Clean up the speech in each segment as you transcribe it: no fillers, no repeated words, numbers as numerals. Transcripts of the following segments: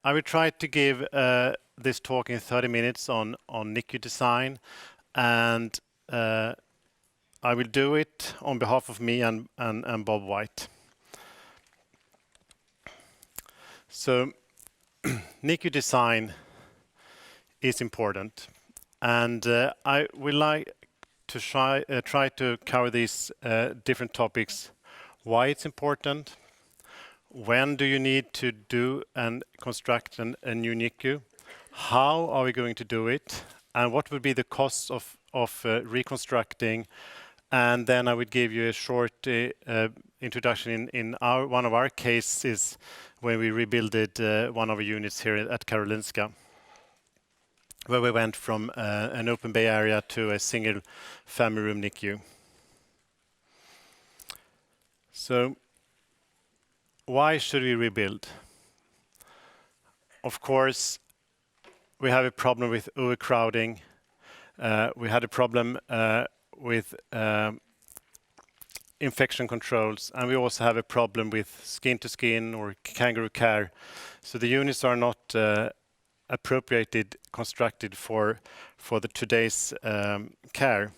I will try to give this talk in 30 minutes on NICU design, and I will do it on behalf of me and Bob White. So NICU design is important, and I would like to try to cover these different topics: why it's important, when do you need to do and construct a new NICU, how are we going to do it, and what would be the costs of reconstructing. And then I would give you a short introduction in one of our cases when we rebuilt one of our units here at Karolinska, where we went from an open bay area to a single family room NICU. So why should we rebuild? Of course, we have a problem with overcrowding. We had a problem with infection controls, and we also have a problem with skin-to-skin or kangaroo care. So the units are not appropriated, constructed for today's care.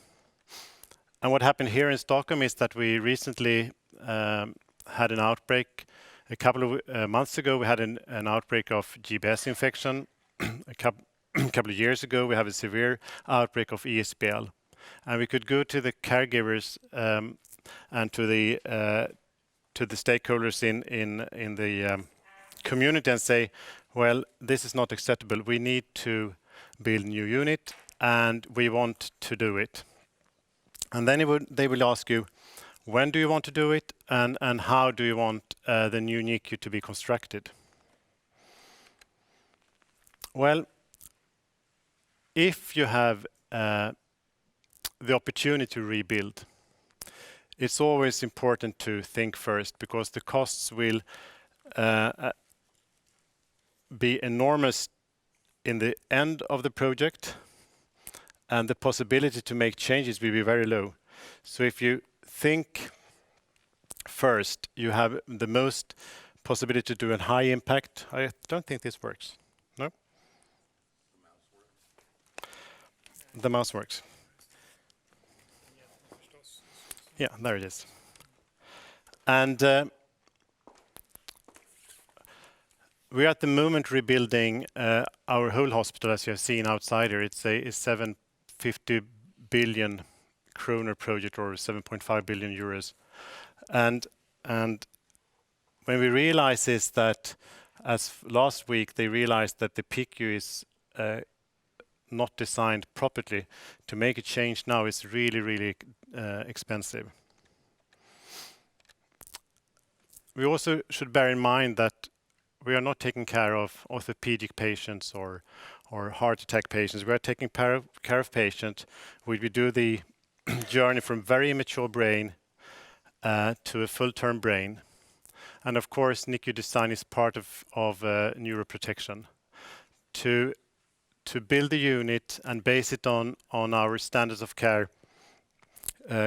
And what happened here in Stockholm is that we recently had an outbreak. A couple of months ago, we had an outbreak of GBS infection. A couple of years ago, we have a severe outbreak of ESBL. And we could go to the caregivers and to the stakeholders in the community and say, well, this is not acceptable. We need to build a new unit, and we want to do it. And then they will ask you, when do you want to do it, and how do you want the new NICU to be constructed? Well, if you have the opportunity to rebuild, it's always important to think first, because the costs will be enormous in the end of the project, and the possibility to make changes will be very low. So if you think first, you have the most possibility to do a high impact. I don't think this works. No? The mouse works. Yeah, there it is. And we're at the moment rebuilding our whole hospital, as you have seen outside here. It's a 750 billion kroner project, or 7.5 billion euros. And when we realize is that, as last week they realized that the PICU is not designed properly, to make a change now is really expensive. We also should bear in mind that we are not taking care of orthopedic patients or heart attack patients. We are taking care of patients where we do the journey from very immature brain to a full-term brain. And of course, NICU design is part of neuroprotection. To build a unit and base it on our standards of care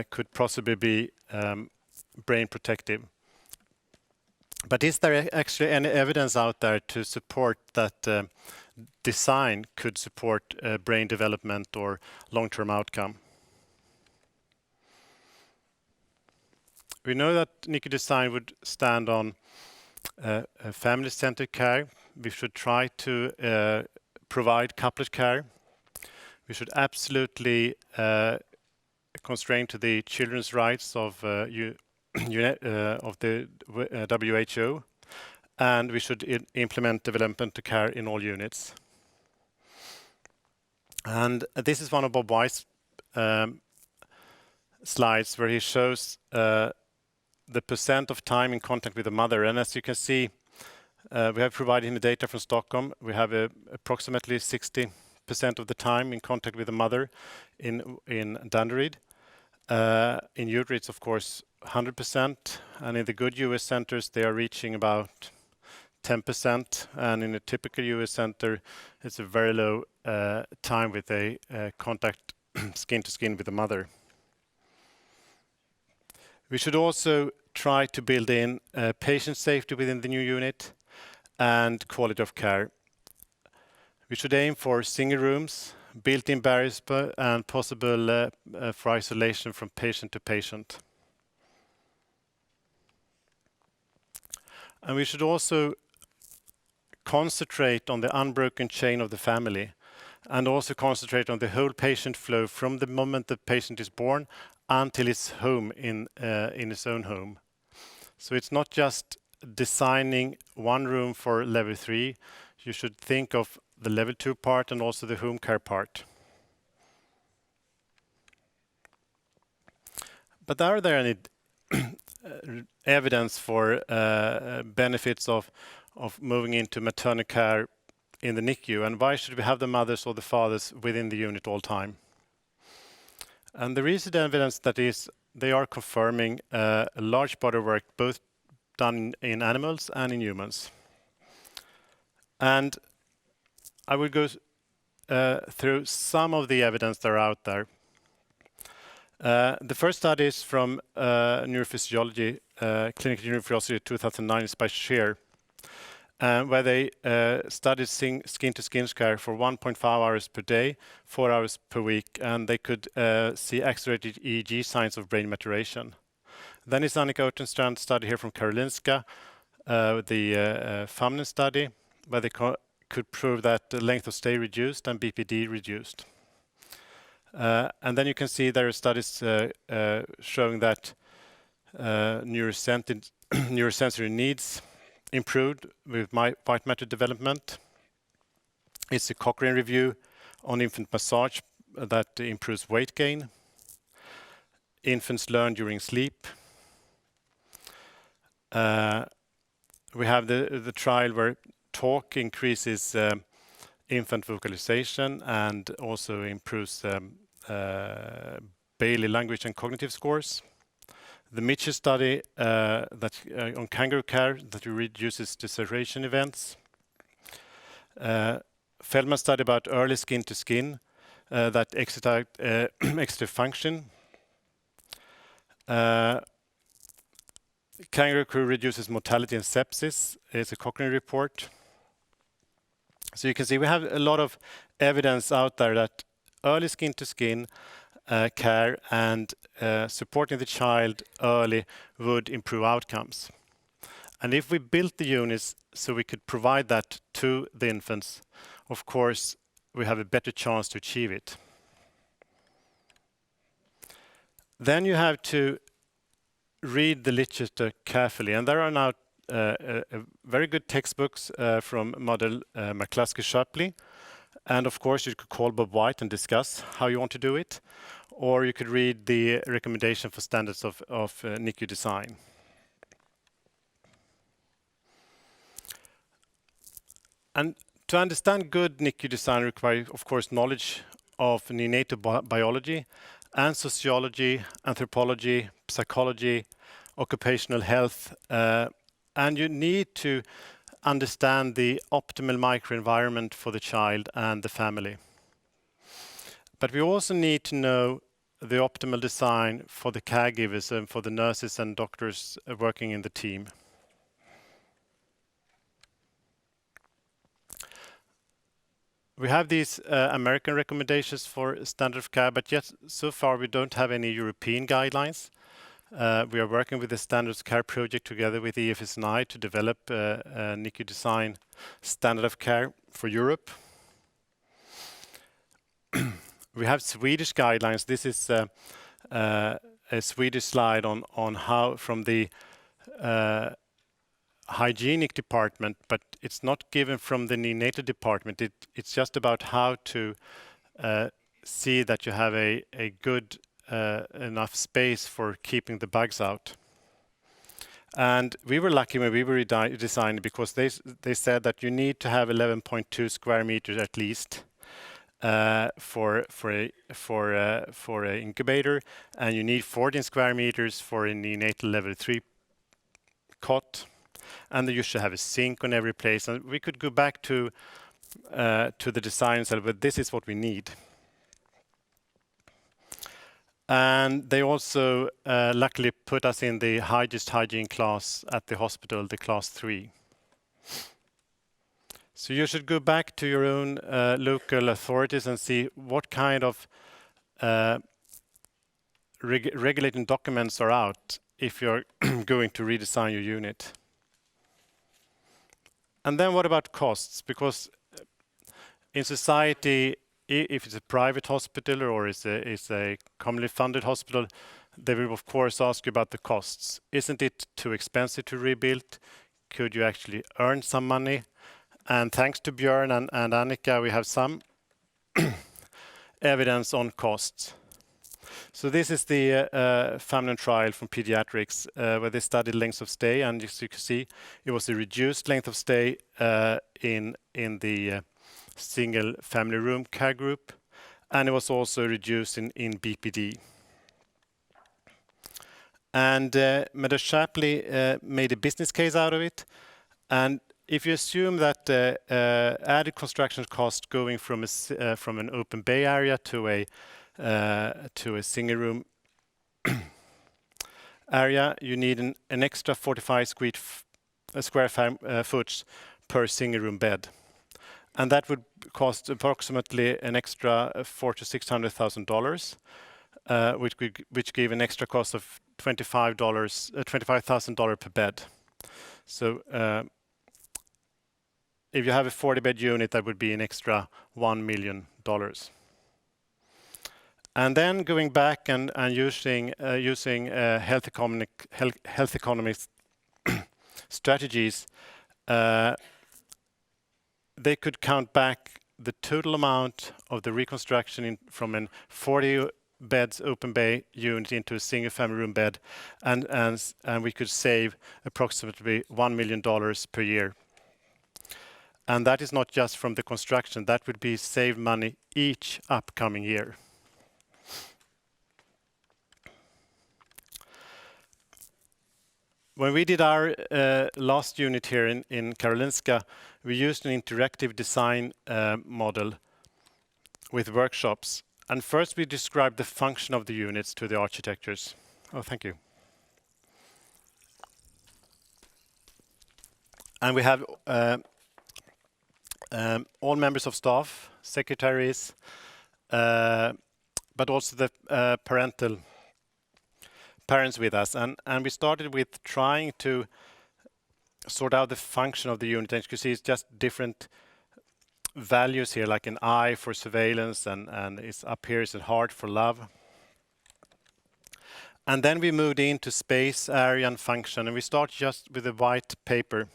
could possibly be brain protective. But is there actually any evidence out there to support that design could support brain development or long-term outcome? We know that NICU design would stand on family-centered care. We should try to provide couplet care. We should absolutely constrain to the children's rights of the WHO, and we should implement developmental care in all units. And this is one of Bob White's slides, where he shows the percent of time in contact with the mother. And as you can see, we have provided him the data from Stockholm. We have approximately 60% of the time in contact with the mother in Danderyd. In Utrecht, it's of course 100%, and in the good US centers, they are reaching about 10%, and in a typical US center, it's a very low time with a contact skin to skin with the mother. We should also try to build in patient safety within the new unit, and quality of care. We should aim for single rooms, built-in barriers, and possible for isolation from patient to patient. And we should also concentrate on the unbroken chain of the family, and also concentrate on the whole patient flow from the moment the patient is born until he's home in his own home. So it's not just designing one room for level 3. You should think of the level 2 part and also the home care part. But are there any evidence for benefits of moving into maternal care in the NICU, and why should we have the mothers or the fathers within the unit all time? And the recent evidence that is, they are confirming a large body of work, both done in animals and in humans. And I will go through some of the evidence that are out there. The first study is from neurophysiology, clinical neurophysiology 2009, is by Scheer, where they studied skin-to-skin care for 1.5 hours per day, 4 hours per week, and they could see accelerated EEG signs of brain maturation. Then is Annika Otenstrand study here from Karolinska, the feminine study, where they could prove that the length of stay reduced and BPD reduced. And then you can see there are studies showing that neurosensory needs improved with white matter development. It's a Cochrane review on infant massage that improves weight gain. Infants learn during sleep. We have the trial where talk increases infant vocalization and also improves Bailey language and cognitive scores. The Mitchell study on kangaroo care that reduces dissection events. Feldman study about early skin-to-skin that executive function. Kangaroo crew reduces mortality and sepsis. It's a Cochrane report. So you can see we have a lot of evidence out there that early skin-to-skin care and supporting the child early would improve outcomes. And if we built the units so we could provide that to the infants, of course, we have a better chance to achieve it. Then you have to read the literature carefully, and there are now very good textbooks from model McCluskey-Shapley. And of course, you could call Bob White and discuss how you want to do it, or you could read the recommendation for standards of NICU design. And to understand good NICU design requires, of course, knowledge of neonatal biology and sociology, anthropology, psychology, occupational health, and you need to understand the optimal microenvironment for the child and the family. But we also need to know the optimal design for the caregivers and for the nurses and doctors working in the team. We have these American recommendations for standard of care, but yet so far we don't have any European guidelines. We are working with the Standards of Care project together with EFSNI to develop a NICU design standard of care for Europe. We have Swedish guidelines. This is a Swedish slide on how from the hygienic department, but it's not given from the neonatal department. It's just about how to see that you have a good enough space for keeping the bugs out. And we were lucky when we were designed because they said that you need to have 11.2 square meters at least for a incubator, and you need 14 square meters for a neonatal level 3 cot, and you should have a sink on every place. And we could go back to the design cell, but this is what we need. And they also luckily put us in the highest hygiene class at the hospital, the class 3. So you should go back to your own local authorities and see what kind of regulating documents are out if you're going to redesign your unit. And then what about costs? Because in society, if it's a private hospital or it's a commonly funded hospital, they will of course ask you about the costs. Isn't it too expensive to rebuild? Could you actually earn some money? And thanks to Björn and Annika, we have some evidence on costs. So this is the family trial from pediatrics where they studied lengths of stay, and as you can see, it was a reduced length of stay in the single family room care group, and it was also reduced in BPD. And Meadows Shapley made a business case out of it, and if you assume that added construction cost going from an open bay area to a single room area, you need an extra 45 square foot per single room bed, and that would cost approximately an extra $400,000 to $600,000, which gave an extra cost of $25,000 per bed. So if you have a 40-bed unit, that would be an extra $1 million. And then going back and using health economics strategies, they could count back the total amount of the reconstruction from an 40 beds open bay unit into a single family room bed, and we could save approximately $1 million per year. And that is not just from the construction, that would be saved money each upcoming year. When we did our last unit here in Karolinska, we used an interactive design model with workshops. And first we described the function of the units to the architects. Oh, thank you. And we have all members of staff, secretaries, but also the parents with us. And we started with trying to sort out the function of the unit. And you can see it's just different values here, like an I for surveillance, and it's up here is a heart for love. And then we moved into space, area, and function, and we start just with a white paper.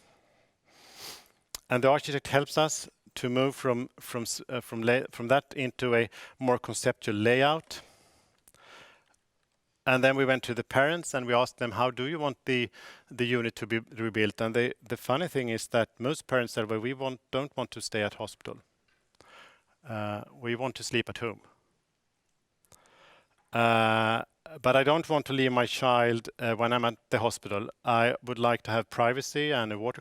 And the architect helps us to move from that into a more conceptual layout. And then we went to the parents and we asked them, how do you want the unit to be rebuilt? And the funny thing is that most parents said, well, we don't want to stay at hospital. We want to sleep at home. But I don't want to leave my child when I'm at the hospital. I would like to have privacy and a water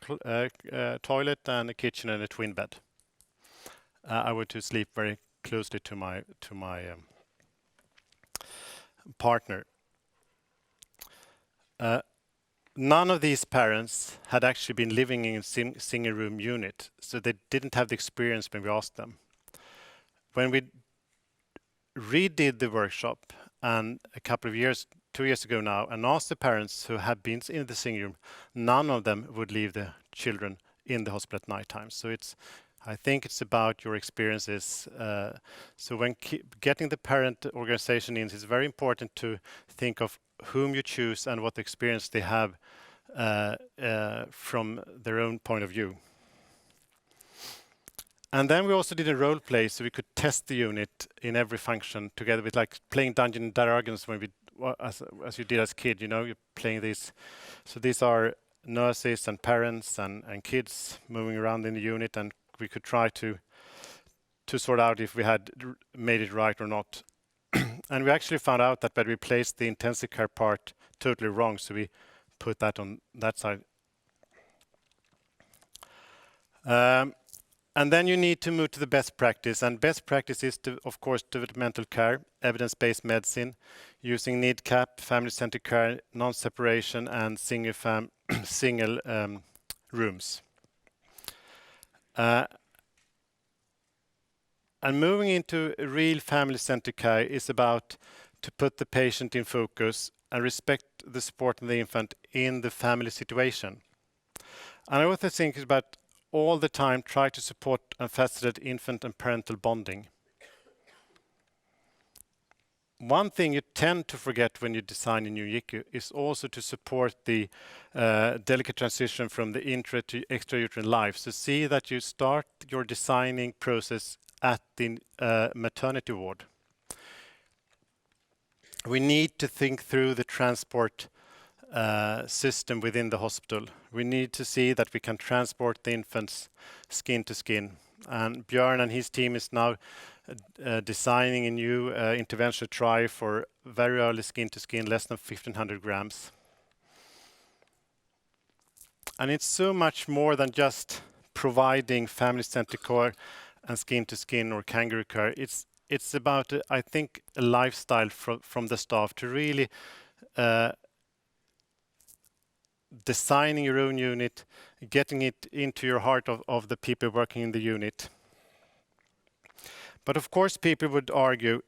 toilet and a kitchen and a twin bed. I would to sleep very closely to my partner. None of these parents had actually been living in a single room unit, so they didn't have the experience when we asked them. When we redid the workshop, and a couple of years, 2 years ago now, and asked the parents who had been in the single room, none of them would leave the children in the hospital at night time. So I think it's about your experiences. So when getting the parent organization in, it's very important to think of whom you choose and what experience they have from their own point of view. And then we also did a role play, so we could test the unit in every function together with, like, playing Dungeons and Dragons when we, as you did as a kid, you know, you're playing these. So these are nurses and parents and kids moving around in the unit, and we could try to sort out if we had made it right or not. And we actually found out that we placed the intensive care part totally wrong, so we put that on that side. And then you need to move to the best practice, and best practice is, of course, developmental care, evidence-based medicine, using NIDCAP, family-centered care, non-separation, and single rooms. And moving into real family-centered care is about to put the patient in focus and respect the support of the infant in the family situation. And I also think about all the time try to support and facilitate infant and parental bonding. One thing you tend to forget when you design a new NICU is also to support the delicate transition from the intra to extrauterine life. So see that you start your designing process at the maternity ward. We need to think through the transport system within the hospital. We need to see that we can transport the infants skin to skin. And Björn and his team is now designing a new intervention trial for very early skin to skin, less than 1,500 grams. And it's so much more than just providing family-centered care and skin to skin or kangaroo care. It's about, I think, a lifestyle from the staff to really designing your own unit, getting it into your heart of the people working in the unit. But of course, people would argue,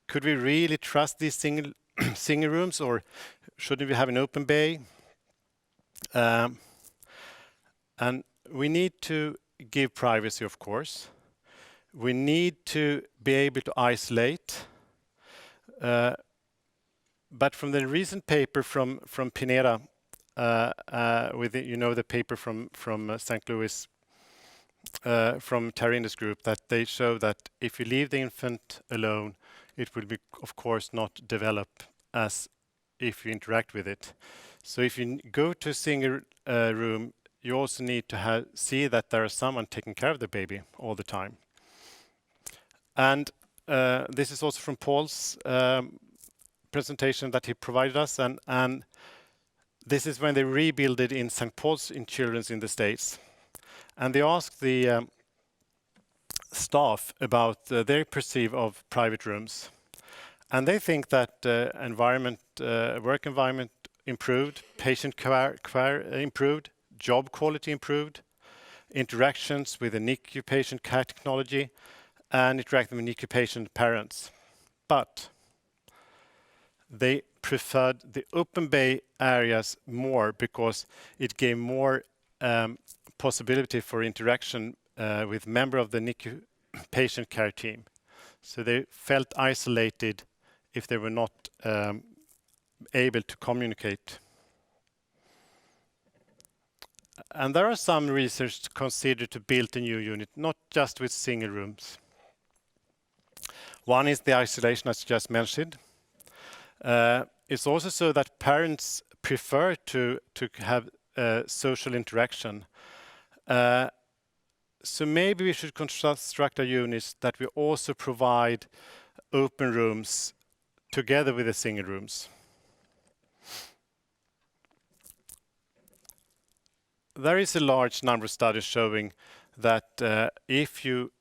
could we really trust these single rooms, or shouldn't we have an open bay? And we need to give privacy, of course. We need to be able to isolate. But from the recent paper from Pineda, with the paper from St. Louis, from Tarinda's group, that they show that if you leave the infant alone, it will be, of course, not develop as if you interact with it. So if you go to a single room, you also need to see that there is someone taking care of the baby all the time. And this is also from Paul's presentation that he provided us, and this is when they rebuilt it in St. Paul's in Children's in the States. And they asked the staff about their perceive of private rooms. And they think that work environment improved, patient care improved, job quality improved, interactions with the NICU patient care technology, and interacting with NICU patient parents. But they preferred the open bay areas more because it gave more possibility for interaction with member of the NICU patient care team. So they felt isolated if they were not able to communicate. And there are some research to consider to build a new unit, not just with single rooms. One is the isolation, as just mentioned. It's also so that parents prefer to have social interaction. So maybe we should construct a unit that we also provide open rooms together with the single rooms. There is a large number of studies showing that if you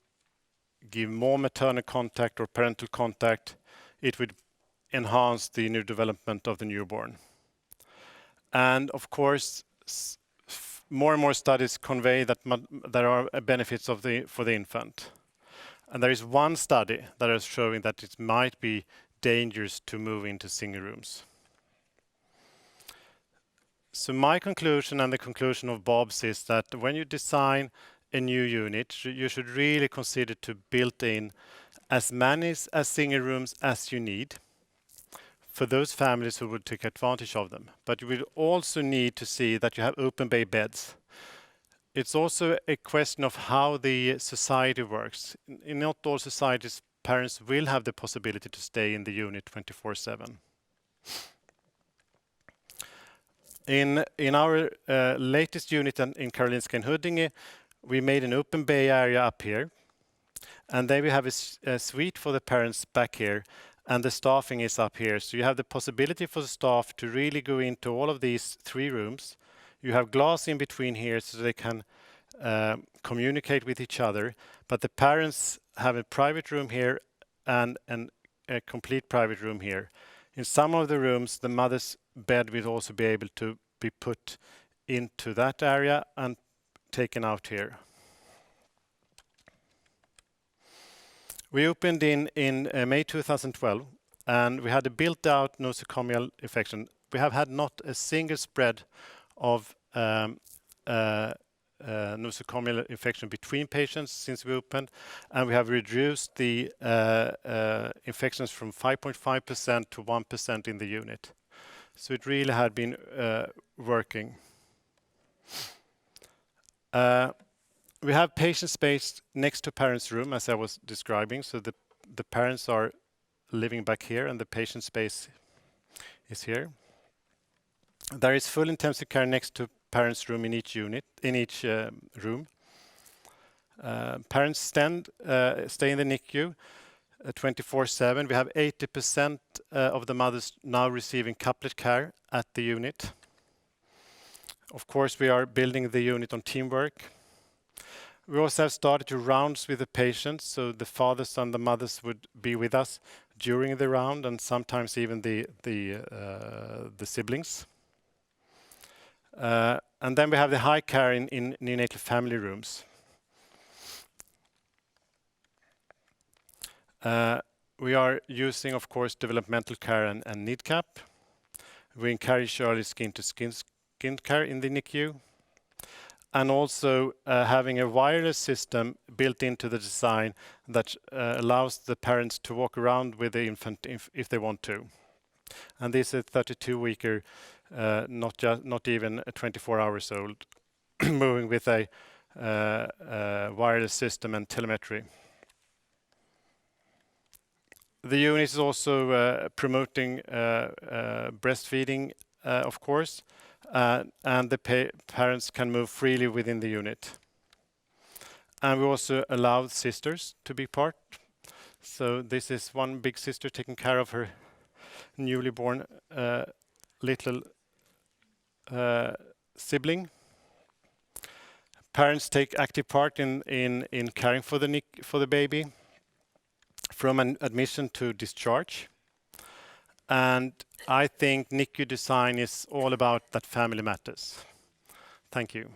give more maternal contact or parental contact, it would enhance the neurodevelopment of the newborn. And of course, more and more studies convey that there are benefits for the infant. And there is one study that is showing that it might be dangerous to move into single rooms. So my conclusion and the conclusion of Bob's is that when you design a new unit, you should really consider to build in as many single rooms as you need for those families who would take advantage of them. But you will also need to see that you have open bay beds. It's also a question of how the society works. In not all societies, parents will have the possibility to stay in the unit 24/7. In our latest unit in Karolinska in Huddinge, we made an open bay area up here. And then we have a suite for the parents back here, and the staffing is up here. So you have the possibility for the staff to really go into all of these 3 rooms. You have glass in between here so they can communicate with each other. But the parents have a private room here and a complete private room here. In some of the rooms, the mother's bed will also be able to be put into that area, and taken out here. We opened in May 2012, and we had a built-out nosocomial infection. We have had not a single spread of nosocomial infection between patients since we opened, and we have reduced the infections from 5.5% to 1% in the unit. So it really had been working. We have patient space next to parents' room, as I was describing. So the parents are living back here, and the patient space is here. There is full intensive care next to parents' room in each unit, in each room. Parents stay in the NICU 24/7. We have 80% of the mothers now receiving couplet care at the unit. Of course, we are building the unit on teamwork. We also have started to rounds with the patients, so the fathers and the mothers would be with us during the round, and sometimes even the siblings. And then we have the high care in neonatal family rooms. We are using, of course, developmental care and NIDCAP. We encourage early skin-to-skin care in the NICU, and also having a wireless system built into the design that allows the parents to walk around with the infant if they want to. And this is 32-weeker, not even 24 hours old, moving with a wireless system and telemetry. The unit is also promoting breastfeeding, of course, and the parents can move freely within the unit. And we also allow sisters to be part. So this is one big sister taking care of her newly born little sibling. Parents take active part in caring for the baby from an admission to discharge. And I think NICU design is all about that family matters. Thank you.